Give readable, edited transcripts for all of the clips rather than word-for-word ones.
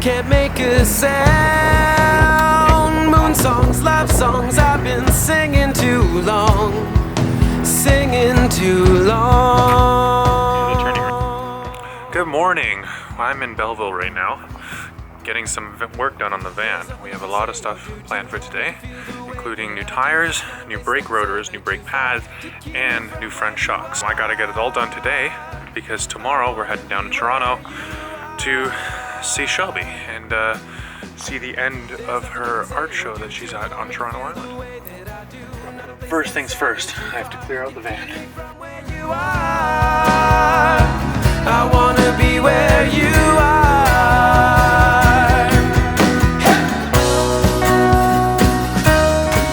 can't make a sound. Moon songs, love songs, I've been singing too long, singing too long. Good morning. I'm in Belleville right now, getting some work done on the van. We have a lot of stuff planned for today, including new tires, new brake rotors, new brake pads, and new front shocks. I gotta get it all done today because tomorrow we're heading down to Toronto to see Shelby and see the end of her art show that she's at on Toronto Island. First things first, I have to clear out the van. I wanna be where you are.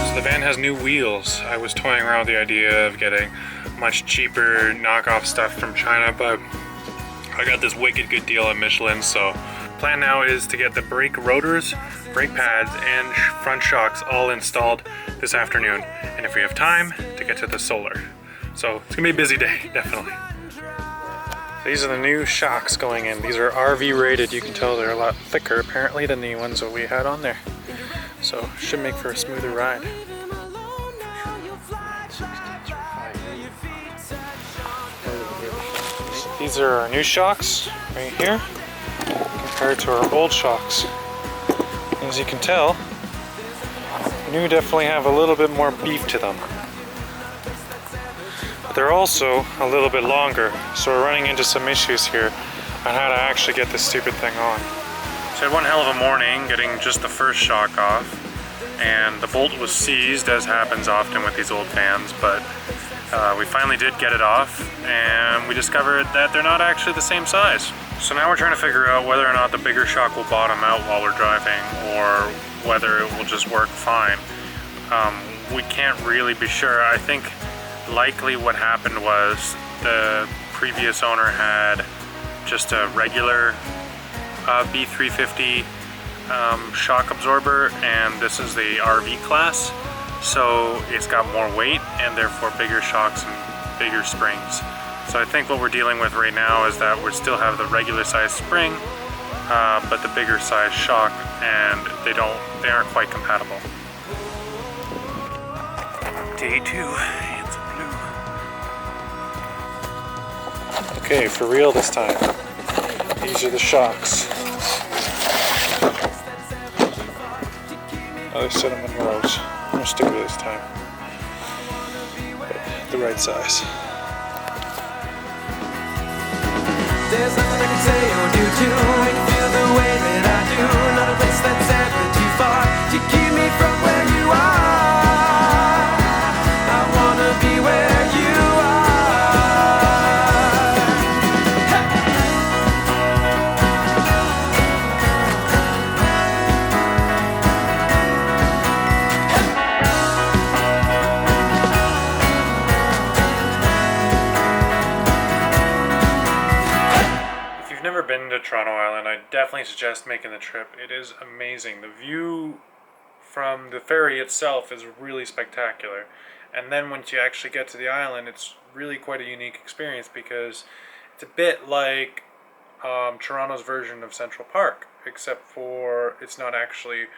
So the van has new wheels. I was toying around with the idea of getting much cheaper knockoff stuff from China, but I got this wicked good deal at Michelin, so plan now is to get the brake rotors, brake pads, and front shocks all installed this afternoon, and if we have time, to get to the solar. So it's gonna be a busy day, definitely. These are the new shocks going in. These are RV rated. You can tell they're a lot thicker apparently than the ones that we had on there. So should make for a smoother ride. These are our new shocks right here compared to our old shocks. As you can tell, new definitely have a little bit more beef to them. But they're also a little bit longer, so we're running into some issues here on how to actually get this stupid thing on. So I had one hell of a morning getting just the first shock off, and the bolt was seized, as happens often with these old vans, but we finally did get it off, and we discovered that they're not actually the same size. So now we're trying to figure out whether or not the bigger shock will bottom out while we're driving, or whether it will just work fine. We can't really be sure. I think likely what happened was the previous owner had just a regular B350 shock absorber, and this is the RV class. So it's got more weight and therefore bigger shocks and bigger springs. So I think what we're dealing with right now is that we still have the regular size spring, but the bigger size shock, and they aren't quite compatible. Day 2, it's blue. Okay, for real this time. These are the shocks. Another cinnamon rose. I'm gonna stick with it this time. But the right size. There's nothing I can say or do to make you feel the way that I do. Not a place that's ever too far to keep me from where you are. I wanna be where you are. If you've never been to Toronto Island, I definitely suggest making the trip. It is amazing. The view from the ferry itself is really spectacular. And then once you actually get to the island, it's really quite a unique experience because it's a bit like Toronto's version of Central Park, except for it's not actually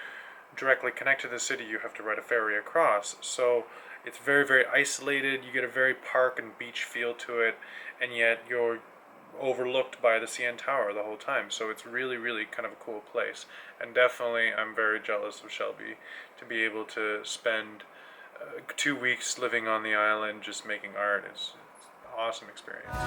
directly connected to the city. You have to ride a ferry across. So it's very, very isolated. You get a very park and beach feel to it, and yet you're overlooked by the CN Tower the whole time. So it's really, really kind of a cool place. And definitely I'm very jealous of Shelby to be able to spend 2 weeks living on the island just making art. It's an awesome experience.